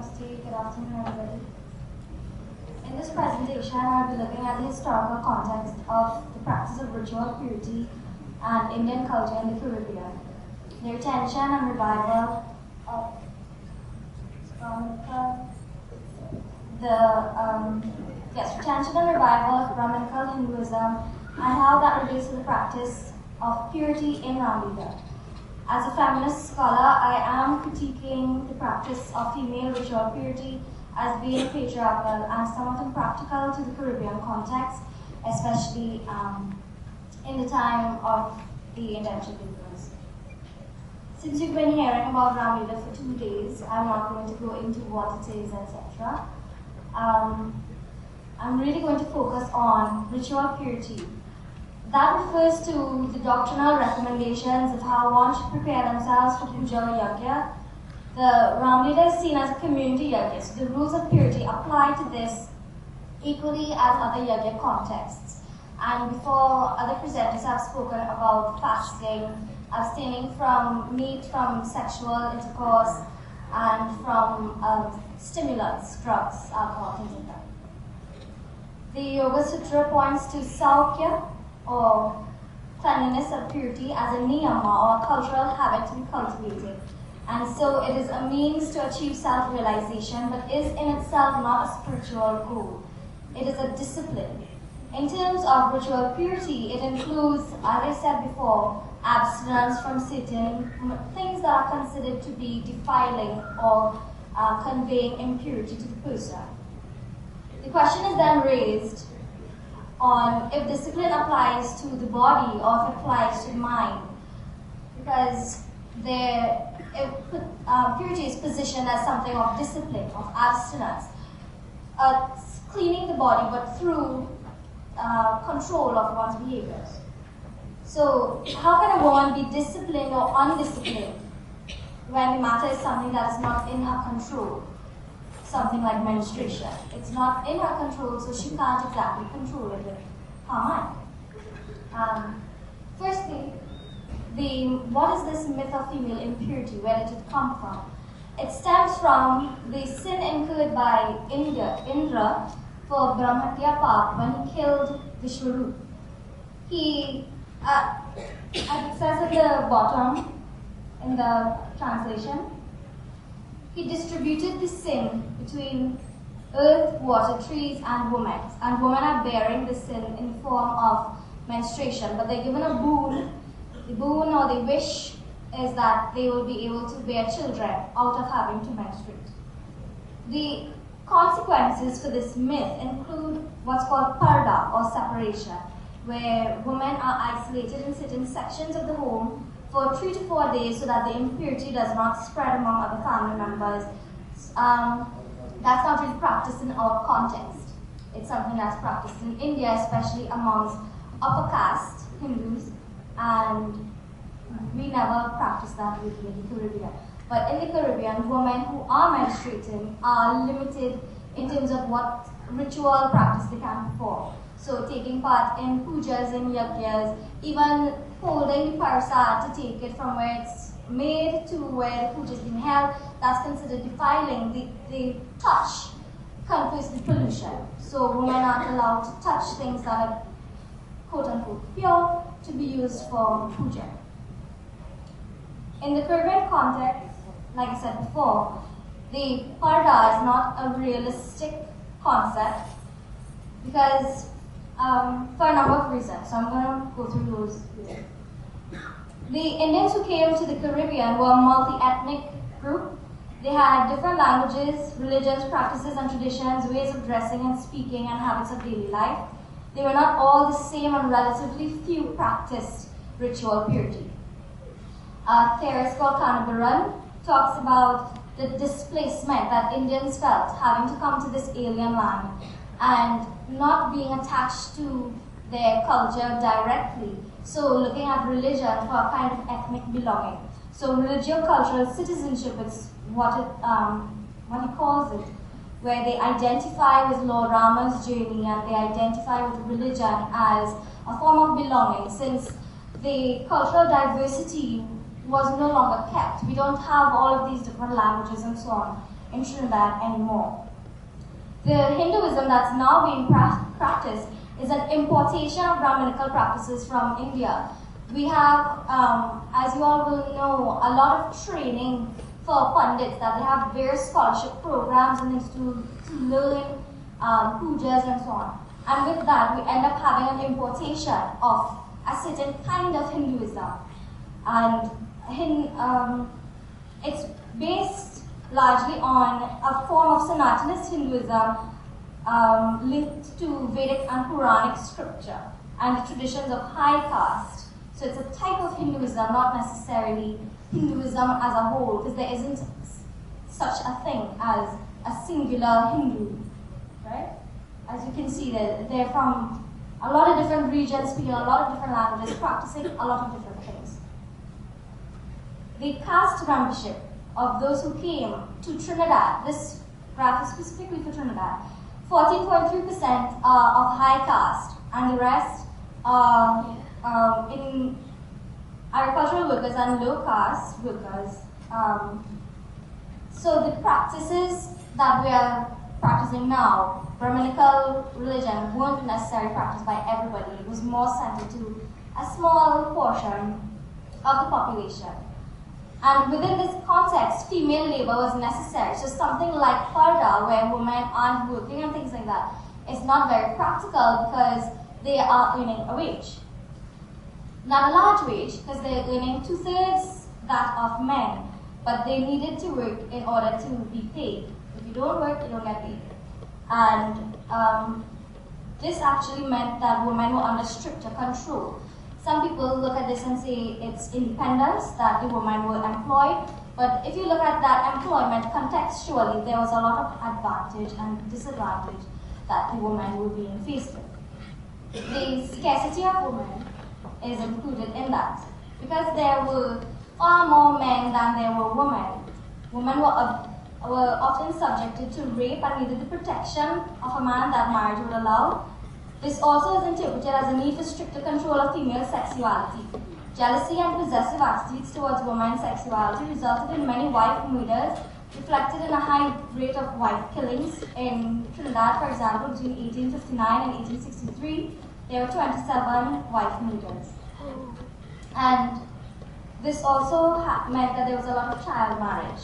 Namaste, good afternoon everybody. In this presentation, I'll be looking at the historical context of the practice of ritual purity and Indian culture in the Caribbean. The retention and revival of retention and revival of Brahminical Hinduism and how that relates to the practice of purity in Ramleela. As a feminist scholar, I am critiquing the practice of female ritual purity as being patriarchal and somewhat impractical to the Caribbean context, especially in the time of the indentured laborers. Since you've been hearing about Ramleela for 2 days, I'm not going to go into what it is, etc. I'm really going to focus on ritual purity. That refers to the doctrinal recommendations of how one should prepare themselves for puja or yajna. The Ramleela is seen as a community yajna, so the rules of purity apply to this equally as other yajna contexts. And before, other presenters have spoken about fasting, abstaining from meat, from sexual intercourse, and from stimulants, drugs, alcohol, things like that. The Yoga Sutra points to Saukya, or cleanliness or purity, as a niyama or a cultural habit to be cultivated. And so it is a means to achieve self-realization, but is in itself not a spiritual goal. It is a discipline. In terms of ritual purity, it includes, as I said before, abstinence from certain things that are considered to be defiling or conveying impurity to the person. The question is then raised on if discipline applies to the body or if it applies to the mind, because purity is positioned as something of discipline, of abstinence, cleaning the body, but through control of one's behaviors. So how can a woman be disciplined or undisciplined when the matter is something that is not in her control? Something like menstruation. It's not in her control, so she can't exactly control it with her mind. Firstly, what is this myth of female impurity? Where did it come from? It stems from the sin incurred by Indra for Brahmatya Pap when he killed Vishwarup. He, it says at the bottom in the translation, he distributed the sin between earth, water, trees, and women. And women are bearing the sin in the form of menstruation, but they're given a boon. The boon or the wish is that they will be able to bear children out of having to menstruate. The consequences for this myth include what's called parda, or separation, where women are isolated in certain sections of the home for 3 to 4 days so that the impurity does not spread among other family members. That's not really practiced in our context. It's something that's practiced in India, especially amongst upper caste Hindus, and we never practice that really in the Caribbean. But in the Caribbean, women who are menstruating are limited in terms of what ritual practice they can perform. So taking part in pujas and yajnas, even holding the parasad to take it from where it's made to where the puja is being held, that's considered defiling. The touch confers the pollution. So women aren't allowed to touch things that are quote-unquote pure to be used for puja. In the Caribbean context, like I said before, the parda is not a realistic concept because for a number of reasons. So I'm going to go through those here. The Indians who came to the Caribbean were a multi-ethnic group. They had different languages, religions, practices and traditions, ways of dressing and speaking, and habits of daily life. They were not all the same, and relatively few practiced ritual purity. A theorist called Kanagaran talks about the displacement that Indians felt having to come to this alien land and not being attached to their culture directly. So looking at religion for a kind of ethnic belonging. So religio-cultural citizenship is what he calls it, where they identify with Lord Rama's journey and they identify with religion as a form of belonging, since the cultural diversity was no longer kept. We don't have all of these different languages and so on. in Trinidad anymore. The Hinduism that's now being practiced is an importation of Brahminical practices from India. We have, as you all will know, a lot of training for pundits, that they have various scholarship programs and things to learn pujas and so on. And with that, we end up having an importation of a certain kind of Hinduism. And it's based largely on a form of Sanatanist Hinduism linked to Vedic and Puranic scripture and the traditions of high caste. So it's a type of Hinduism, not necessarily Hinduism as a whole, because there isn't such a thing as a singular Hindu, right? As you can see, they're from a lot of different regions, speaking a lot of different languages, practicing a lot of different things. The caste membership of those who came to Trinidad, this graph is specifically for Trinidad, 14.3% of high caste, and the rest in agricultural workers and low caste workers. So the practices that we are practicing now, Brahminical religion, weren't necessarily practiced by everybody. It was more centered to a small portion of the population. And within this context, female labor was necessary. So something like Parda, where women aren't working and things like that, is not very practical because they are earning a wage. Not a large wage, because they're earning 2/3 that of men, but they needed to work in order to be paid. If you don't work, you don't get paid. And this actually meant that women were under stricter control. Some people look at this and say it's independence, that the women were employed, but if you look at that employment contextually, there was a lot of advantage and disadvantage that the women were being faced with. The scarcity of women is included in that, because there were far more men than there were women. Women were often subjected to rape and needed the protection of a man that marriage would allow. This also is interpreted as a need for stricter control of female sexuality. Jealousy and possessive attitudes towards women's sexuality resulted in many wife murders, reflected in a high rate of wife killings. In Trinidad, for example, between 1859 and 1863, there were 27 wife murders. And this also meant that there was a lot of child marriage.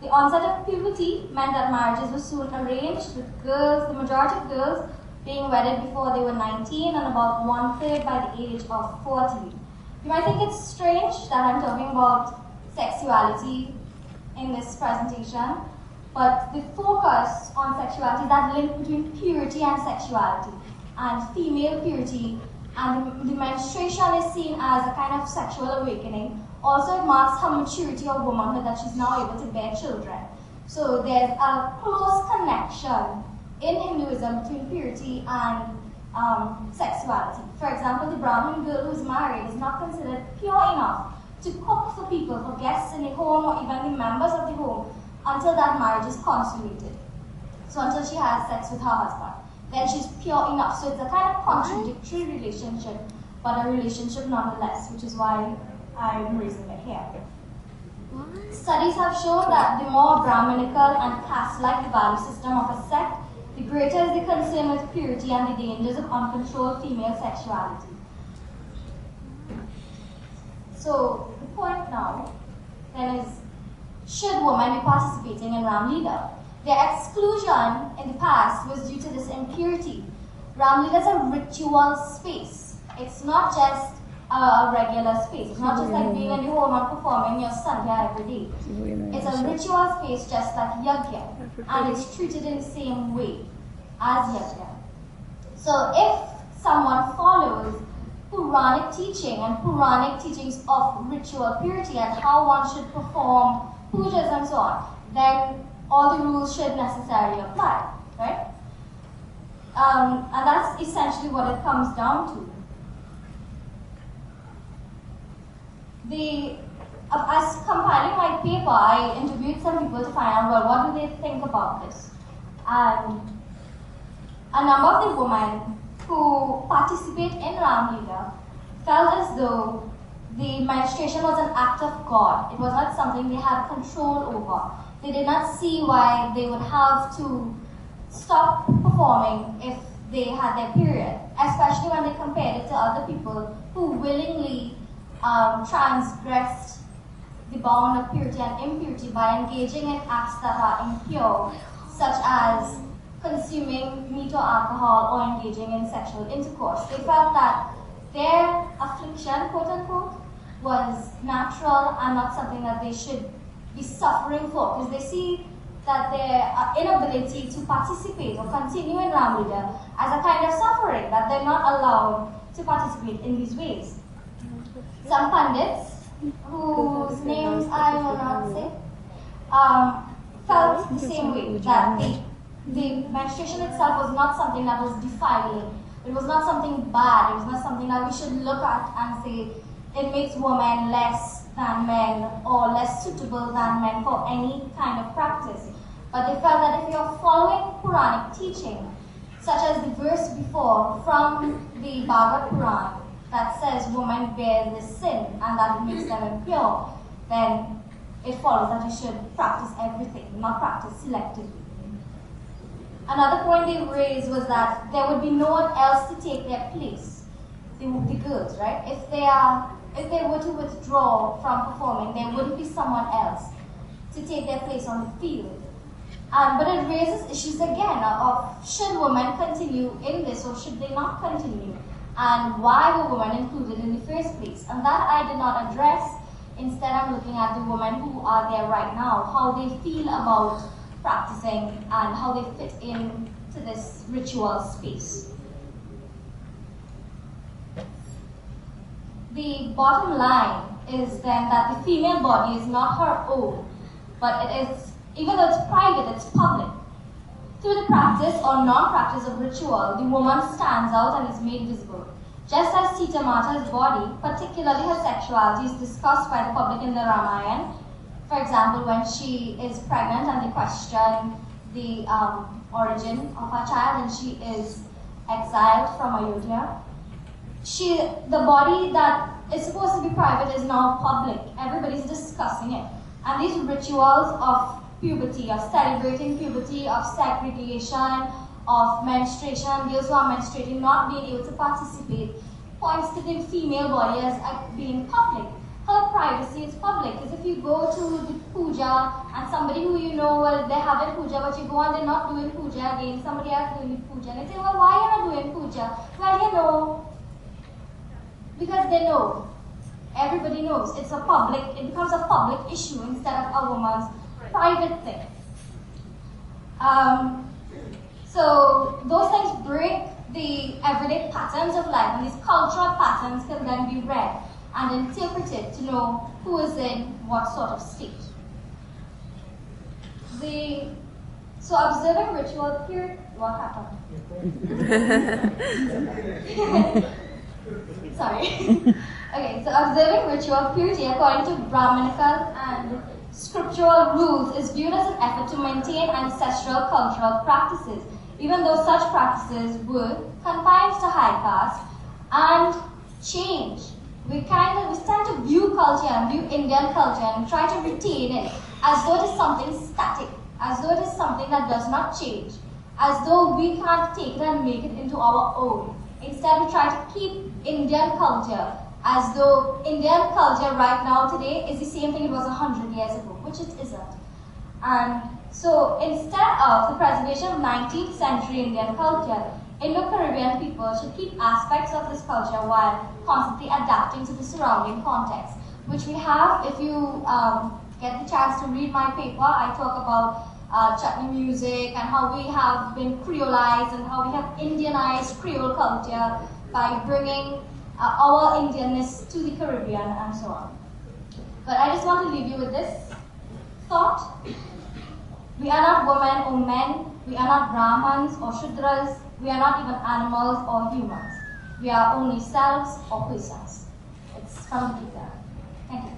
The onset of puberty meant that marriages were soon arranged, with girls, the majority of girls, being wedded before they were 19 and about 1/3 by the age of 40. You might think it's strange that I'm talking about sexuality in this presentation, but the focus on sexuality, that link between purity and sexuality, and female purity, and the menstruation is seen as a kind of sexual awakening. Also, it marks her maturity of womanhood, that she's now able to bear children. So there's a close connection in Hinduism between purity and sexuality. For example, the Brahmin girl who's married is not considered pure enough to cook for people, for guests in the home, or even the members of the home, until that marriage is consummated. So until she has sex with her husband, then she's pure enough. So it's a kind of contradictory relationship, but a relationship nonetheless, which is why I'm raising it here. Studies have shown that the more Brahminical and caste-like the value system of a sect, the greater is the concern with purity and the dangers of uncontrolled female sexuality. So the point now then is, should women be participating in Ramleela? Their exclusion in the past was due to this impurity. Ramleela is a ritual space. It's not just a regular space. It's not just like being in the home and performing your sandhya every day. It's a ritual space just like yajna, and it's treated in the same way as yajna. So if someone follows Puranic teaching and Puranic teachings of ritual purity and how one should perform pujas and so on, then all the rules should necessarily apply, right? And that's essentially what it comes down to. As compiling my paper, I interviewed some people to find out, well, what do they think about this? And a number of the women who participate in Ramleela felt as though the menstruation was an act of God. It was not something they had control over. they did not see why they would have to stop performing if they had their period, especially when they compared it to other people who willingly transgressed the bound of purity and impurity by engaging in acts that are impure, such as consuming meat or alcohol or engaging in sexual intercourse. They felt that their affliction, quote unquote, was natural and not something that they should be suffering for, because they see that their inability to participate or continue in Ramleela as a kind of suffering, that they're not allowed to participate in these ways. Some pundits, whose names I will not say, felt the same way, that the menstruation itself was not something that was defiling. It was not something bad. It was not something that we should look at and say it makes women less than men or less suitable than men for any kind of practice. But they felt that if you're following Puranic teaching, such as the verse before from the Bhagavad Puran that says women bear this sin and that it makes them impure, then it follows that you should practice everything, not practice selectively. Another point they raised was that there would be no one else to take their place, the girls, right? If they were to withdraw from performing, there wouldn't be someone else to take their place on the field. But it raises issues again of should women continue in this or should they not continue? And why were women included in the first place? And that I did not address. Instead, I'm looking at the women who are there right now, how they feel about practicing and how they fit in to this ritual space. The bottom line is then that the female body is not her own, but it is, even though it's private, it's public. Through the practice or non-practice of ritual, the woman stands out and is made visible. Just as Sita Mata's body, particularly her sexuality, is discussed by the public in the Ramayana. For example, when she is pregnant and they question the origin of her child and she is exiled from Ayodhya, the body that is supposed to be private is now public. Everybody's discussing it. And these rituals of puberty, of celebrating puberty, of segregation, of menstruation, girls who are menstruating not being able to participate, points to the female body as being public. Her privacy is public. Because if you go to the puja and somebody who you know, well, they're having puja, but you go and they're not doing puja again, somebody else doing the puja, and they say, well, why are you not doing puja? Well, you know, because they know. Everybody knows. It's a public, it becomes a public issue instead of a woman's private thing. So those things break the everyday patterns of life, and these cultural patterns can then be read and interpreted to know who is in what sort of state. So observing ritual period, what happened? Sorry. Okay, so observing ritual purity according to Brahminical and scriptural rules is viewed as an effort to maintain ancestral cultural practices, even though such practices would confine to high caste and change. We tend to view culture and view Indian culture and try to retain it as though it is something static, as though it is something that does not change, as though we can't take it and make it into our own. Instead, we try to keep Indian culture as though Indian culture right now today is the same thing it was 100 years ago, which it isn't. And so instead of the preservation of 19th century Indian culture, Indo-Caribbean people should keep aspects of this culture while constantly adapting to the surrounding context, which we have. If you get the chance to read my paper, I talk about chutney music and how we have been creolized and how we have Indianized Creole culture by bringing our Indianness to the Caribbean and so on. But I just want to leave you with this thought. We are not women or men. We are not Brahmins or Shudras. We are not even animals or humans. We are only selves or persons. It's from the Gita. Thank you.